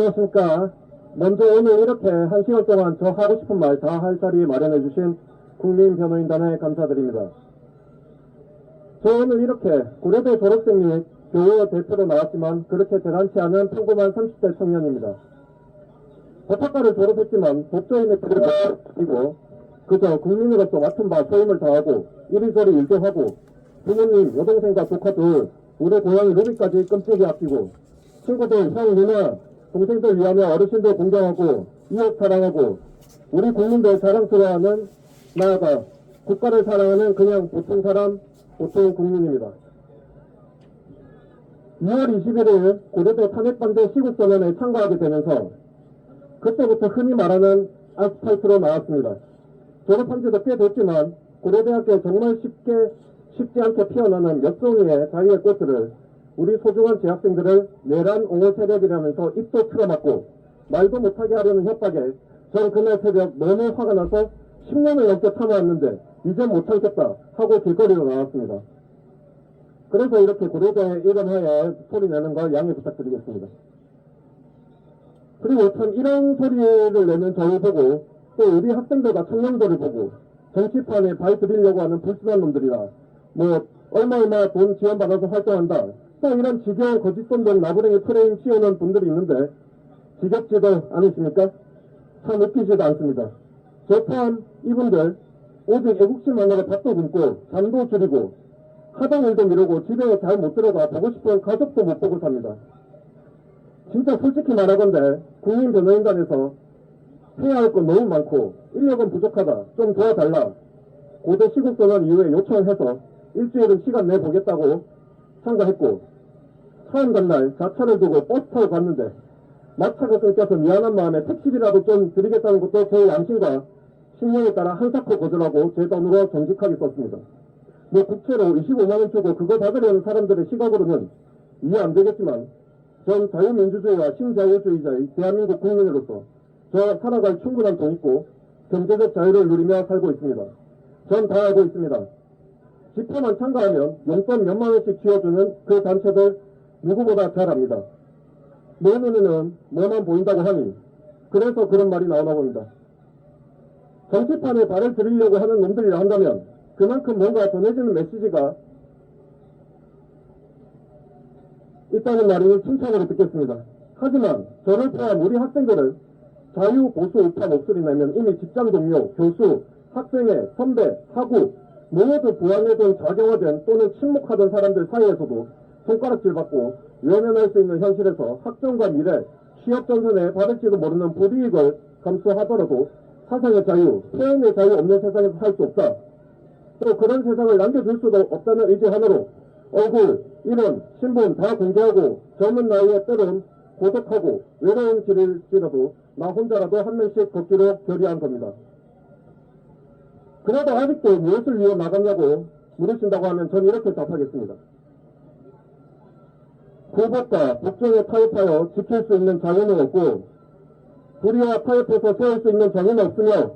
안녕하십니까. 먼저 오늘 이렇게 1시간 동안 저 하고 싶은 말 다 할 자리 마련해 주신 국민변호인단에 감사드립니다. 저 오늘 이렇게 고려대 졸업생 및 교우 대표로 나왔지만 그렇게 대단치 않은 평범한 30대 청년입니다. 법학과를 졸업했지만 법조인의 길을 못 그저 국민으로서 맡은 바 소임을 다하고 이리저리 일도 하고 부모님, 여동생과 조카 둘, 우리 고양이 루비까지 끔찍이 아끼고 친구들, 형, 누나, 동생들 위하며 어르신들 공경하고 이웃 사랑하고 우리 국민들 자랑스러워하는 나아가 국가를 사랑하는 그냥 보통 사람, 보통 국민입니다. 2월 21일 고려대 탄핵반대 시국선언에 참가하게 되면서 그때부터 흔히 말하는 아스팔트로 나왔습니다. 졸업한 지도 꽤 됐지만 고려대학교에 정말 쉽지 않게 피어나는 몇 송이의 자유의 꽃들을 우리 소중한 재학생들을 내란 옹호 세력이라면서 입도 틀어막고 말도 못하게 하려는 협박에 전 그날 새벽 너무 화가 나서 10년을 넘게 참아왔는데 이제 못 참겠다 하고 길거리로 나왔습니다. 그래서 이렇게 고려대에 일어나야 소리 내는 걸 양해 부탁드리겠습니다. 그리고 참 이런 소리를 내는 저를 보고 또 우리 학생들과 청년들을 보고 정치판에 발 들이려고 하는 불순한 놈들이라 뭐 얼마 돈 지원받아서 활동한다 또 이런 지겨운 거짓돈들 나부랭이 프레임 씌우는 분들이 있는데 지겹지도 않으십니까? 참 웃기지도 않습니다. 저 포함 이분들 오직 애국심만으로 밥도 굶고 잠도 줄이고 하던 일도 미루고 집에 잘 못 들어가 보고 싶은 가족도 못 보고 삽니다. 진짜 솔직히 말하건대 국민변호인단에서 해야 할 건 너무 많고 인력은 부족하다 좀 도와달라 고대 시국선언 이후에 요청을 해서 일주일은 시간 내보겠다고 참가했고 처음 간 날 자차를 두고 버스 타고 갔는데 마차가 끊겨서 미안한 마음에 택시비라도 좀 드리겠다는 것도 제 양심과 신념에 따라 한사코 거절하고 제 돈으로 정직하게 썼습니다. 뭐 국채로 25만원 주고 그거 받으려는 사람들의 시각으로는 이해 안 되겠지만 전 자유민주주의와 신자유주의자의 대한민국 국민으로서 저 살아갈 충분한 돈 있고 경제적 자유를 누리며 살고 있습니다. 전 다 알고 있습니다. 집회만 참가하면 용돈 몇만 원씩 쥐어주는 그 단체들 누구보다 잘 압니다. 내 눈에는 뭐만 보인다고 하니 그래서 그런 말이 나오나 봅니다. 정치판에 발을 들이려고 하는 놈들이라 한다면 그만큼 뭔가 전해지는 메시지가 있다는 말을 칭찬으로 듣겠습니다. 하지만 저를 포함 우리 학생들은 자유, 보수, 우파 목소리 내면 이미 직장 동료, 교수, 학생회, 선배, 학우 모두 부안해둔 좌경화된 또는 침묵하던 사람들 사이에서도 손가락질 받고 외면할 수 있는 현실에서 학점과 미래, 취업 전선에 받을지도 모르는 불이익을 감수하더라도 사상의 자유, 표현의 자유 없는 세상에서 살 수 없다. 또 그런 세상을 남겨줄 수도 없다는 의지 하나로 얼굴, 이름, 신분 다 공개하고 젊은 나이에 때론 고독하고 외로운 길일지라도 나 혼자라도 한 명씩 걷기로 결의한 겁니다. 그래도 아직도 무엇을 위해 나갔냐고 물으신다고 하면 전 이렇게 답하겠습니다. 구법과 법정에 타협하여 지킬 수 있는 자유는 없고 불의와 타협해서 세울 수 있는 정의는 없으며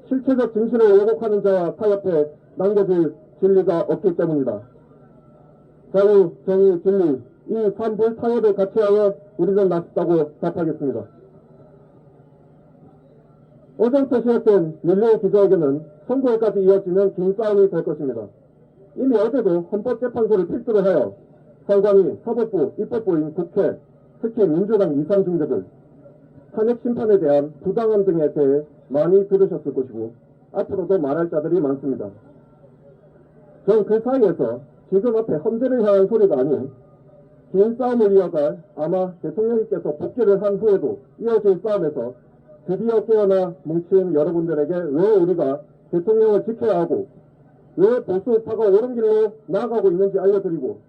실체적 진실을 왜곡하는 자와 타협해 남겨질 진리가 없기 때문이다. 자유, 정의, 진리 이 삼불 타협을 같이 하여 우리는 낫다고 답하겠습니다. 어제부터 시작된 릴레이 기자회견은 선거에까지 이어지는 긴 싸움이 될 것입니다. 이미 어제도 헌법재판소를 필두로 하여 상관위, 사법부, 입법부인 국회, 특히 민주당 이상중대들 탄핵 심판에 대한 부당함 등에 대해 많이 들으셨을 것이고 앞으로도 말할 자들이 많습니다. 전 그 사이에서 지금 앞에 헌재를 향한 소리가 아닌 긴 싸움을 이어갈 아마 대통령님께서 복귀를 한 후에도 이어질 싸움에서 드디어 깨어나 뭉친 여러분들에게 왜 우리가 대통령을 지켜야 하고 왜 보수파가 옳은 길로 나아가고 있는지 알려드리고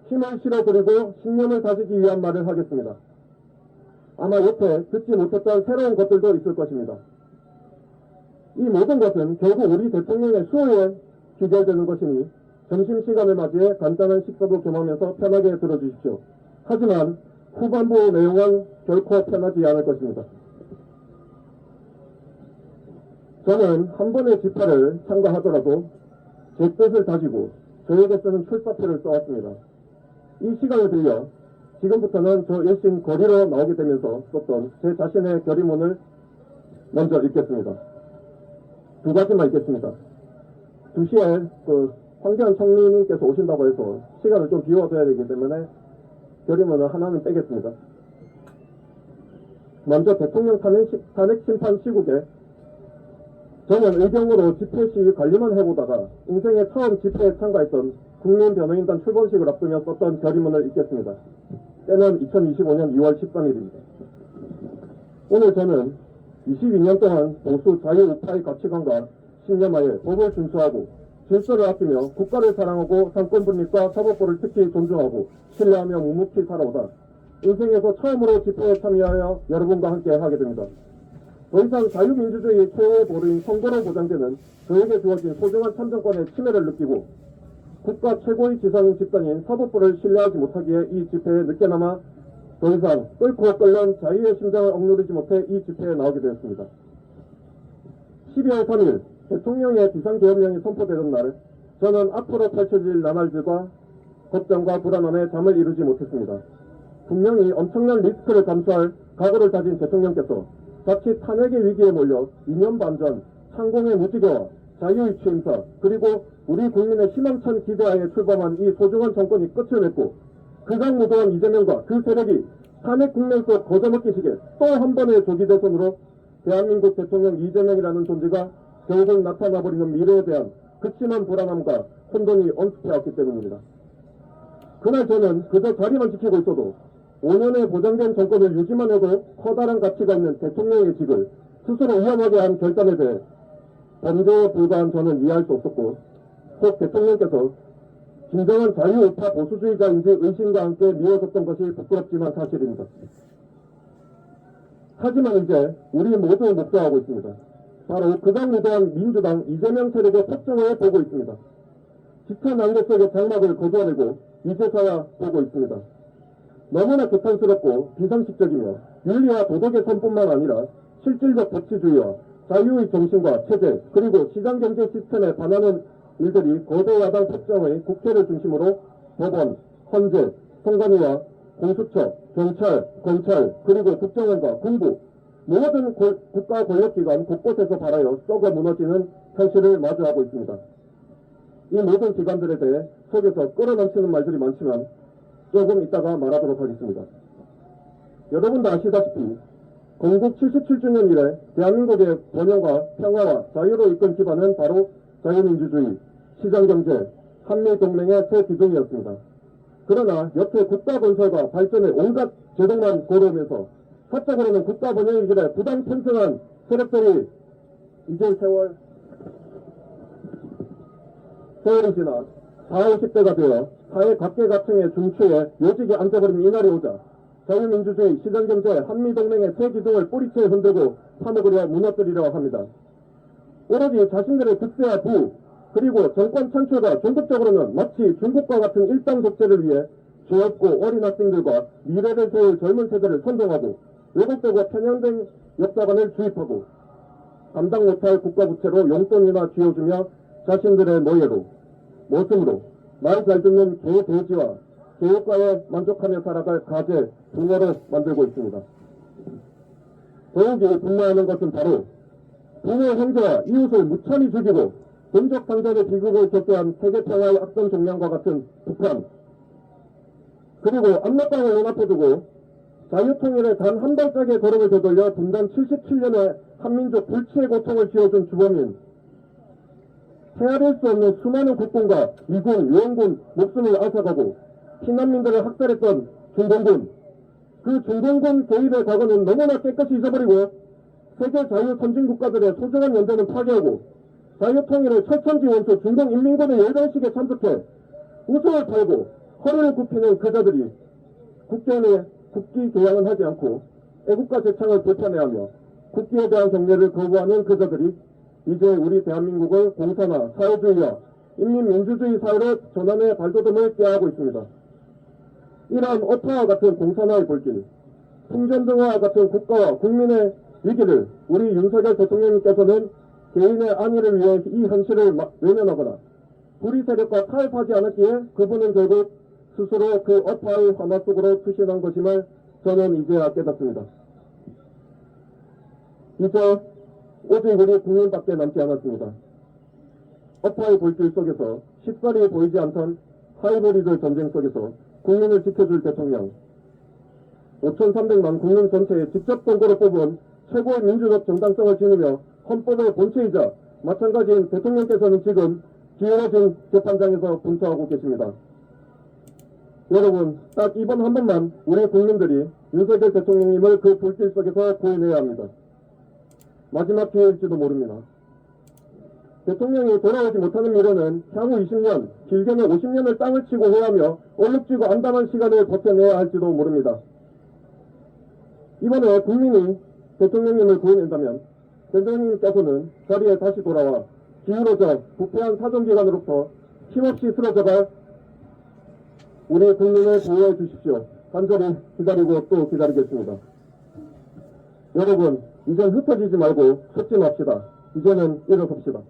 힘을 실어드리고 신념을 다지기 위한 말을 하겠습니다. 아마 여태 듣지 못했던 새로운 것들도 있을 것입니다. 이 모든 것은 결국 우리 대통령의 수호에 귀결되는 것이니 점심시간을 맞이해 간단한 식사도 겸하면서 편하게 들어주십시오. 하지만 후반부 내용은 결코 편하지 않을 것입니다. 저는 한 번의 집회를 참가하더라도 제 뜻을 다지고 저에게 쓰는 출사표를 써왔습니다. 이 시간을 빌려 지금부터는 저 일신 거리로 나오게 되면서 썼던 제 자신의 결의문을 먼저 읽겠습니다. 두 가지만 읽겠습니다. 2시에 황교안 총리님께서 오신다고 해서 시간을 좀 비워둬야 되기 때문에 결의문을 하나는 빼겠습니다. 먼저 대통령 탄핵 심판 시국에 저는 의경으로 집회 시위 관리만 해보다가 인생의 처음 집회에 참가했던 국민변호인단 출범식을 앞두며 썼던 결의문을 읽겠습니다. 때는 2025년 2월 13일입니다. 오늘 저는 22년 동안 보수 자유우파의 가치관과 신념하에 법을 준수하고 질서를 아끼며 국가를 사랑하고 상권분립과 사법부를 특히 존중하고 신뢰하며 묵묵히 살아오다 인생에서 처음으로 집회에 참여하여 여러분과 함께 하게 됩니다. 더 이상 자유민주주의의 최후의 보루인 선거로 보장되는 저에게 주어진 소중한 참정권의 침해를 느끼고 국가 최고의 지상인 집단인 사법부를 신뢰하지 못하기에 이 집회에 늦게나마 더 이상 끓고 끓는 자유의 심장을 억누르지 못해 이 집회에 나오게 되었습니다. 12월 3일 대통령의 비상계엄령이 선포되던 날 저는 앞으로 펼쳐질 나날들과 걱정과 불안함에 잠을 이루지 못했습니다. 분명히 엄청난 리스크를 감수할 각오를 다진 대통령께서 자칫 탄핵의 위기에 몰려 2년 반 전 창공의 무지개와 자유의 취임사 그리고 우리 국민의 희망찬 기대하에 출범한 이 소중한 정권이 끝을 맺고 극악무도한 이재명과 그 세력이 탄핵 국면 속 거저먹기식에 또 한 번의 조기대선으로 대한민국 대통령 이재명이라는 존재가 결국 나타나버리는 미래에 대한 극심한 불안함과 혼돈이 엄습해왔기 때문입니다. 그날 저는 그저 자리만 지키고 있어도 5년의 보장된 정권을 유지만 해도 커다란 가치가 있는 대통령의 직을 스스로 위험하게 한 결단에 대해 범죄에 불과한 저는 이해할 수 없었고 혹 대통령께서 진정한 자유우파 보수주의자인지 의심과 함께 미워졌던 것이 부끄럽지만 사실입니다. 하지만 이제 우리 모두 목도하고 있습니다. 바로 극악무도한 민주당 이재명 세력의 폭정을 보고 있습니다. 짙은 안개 속의 장막을 거두어내고 이제서야 보고 있습니다. 너무나 개탄스럽고 비상식적이며 윤리와 도덕의 선뿐만 아니라 실질적 법치주의와 자유의 정신과 체제 그리고 시장경제 시스템에 반하는 일들이 거대 야당 폭정의 국회를 중심으로 법원, 헌재, 선관위와 공수처, 경찰, 검찰 그리고 국정원과 군부 모든 국가 권력기관 곳곳에서 발하여 썩어 무너지는 현실을 마주하고 있습니다. 이 모든 기관들에 대해 속에서 끌어넘치는 말들이 많지만 조금 이따가 말하도록 하겠습니다. 여러분도 아시다시피 건국 77주년 이래 대한민국의 번영과 평화와 자유로 이끈 기반은 바로 자유민주주의, 시장경제, 한미동맹의 세 기둥이었습니다. 그러나 여태 국가건설과 발전의 온갖 제동만 고려오면서 사적으로는 국가 번영의 길에 부당 편승한 세력들이 이제 세월이 지나 40, 50대가 되어 사회 각계각층의 중추에 요직에 앉아버린 이날이 오자 자유민주주의, 시장경제, 한미동맹의 세 기둥을 뿌리채 흔들고 파먹으려 무너뜨리려 합니다. 오로지 자신들의 득세와 부 그리고 정권 창출과 전국적으로는 마치 중국과 같은 일당 독재를 위해 죄없고 어린 학생들과 미래를 세울 젊은 세대를 선동하고 왜곡되고 편향된 역사관을 주입하고 감당 못할 국가부채로 용돈이나 쥐어주며 자신들의 노예로 모습으로 말 잘 듣는 개돼지와 개효과에 만족하며 살아갈 가재, 붕어로 만들고 있습니다. 더욱이 분노하는 것은 바로 부모 형제와 이웃을 무참히 죽이고 본적 상전의 비극을 겪게 한 세계평화의 악전 종량과 같은 북한 그리고 압록강을 눈앞에 두고 자유통일의 단 한 발짝의 걸음을 되돌려 분단 77년의 한민족 불치의 고통을 지어준 주범인 헤아릴 수 없는 수많은 국군과 미군, 유엔군 목숨을 앗아가고 피난민들을 학살했던 중공군 그 중공군 개입의 과거는 너무나 깨끗이 잊어버리고 세계 자유 선진국가들의 소중한 연대는 파괴하고 자유통일을 철천지 원수 중공인민군의 열병식에 참석해 우승을 팔고 허리를 굽히는 그자들이 국견에 국기 개양은 하지 않고 애국가 재창을 불편해하며 국기에 대한 경례를 거부하는 그자들이 이제 우리 대한민국을 공산화, 사회주의와 인민민주주의 사회로 전환의 발돋움을 꾀하고 있습니다. 이러한 어파와 같은 공산화의 불길, 풍전등화와 같은 국가와 국민의 위기를 우리 윤석열 대통령님께서는 개인의 안위를 위해 이 현실을 외면하거나 불의 세력과 타협하지 않았기에 그분은 결국 스스로 그 업화의 화마 속으로 투신한 것임을 저는 이제야 깨닫습니다. 이제 오직 우리 국민밖에 남지 않았습니다. 업화의 불길 속에서 쉽사리 보이지 않던 하이브리드 전쟁 속에서 국민을 지켜줄 대통령, 5,300만 국민 전체의 직접 선거로 뽑은 최고의 민주적 정당성을 지니며 헌법의 본체이자 마찬가지인 대통령께서는 지금 기울어진 재판장에서 분투하고 계십니다. 여러분, 딱 이번 한 번만 우리 국민들이 윤석열 대통령님을 그 불길 속에서 구해내야 합니다. 마지막 기회일지도 모릅니다. 대통령이 돌아오지 못하는 미래는 향후 20년, 길게는 50년을 땅을 치고 헤하며 얼룩지고 암담한 시간을 버텨내야 할지도 모릅니다. 이번에 국민이 대통령님을 구해낸다면 대통령님께서는 자리에 다시 돌아와 기울어져 부패한 사정기관으로부터 힘없이 쓰러져갈 우리 국민을 보호해 주십시오. 간절히 기다리고 또 기다리겠습니다. 여러분, 이젠 흩어지지 말고 솟지 맙시다. 이제는 일어섭시다.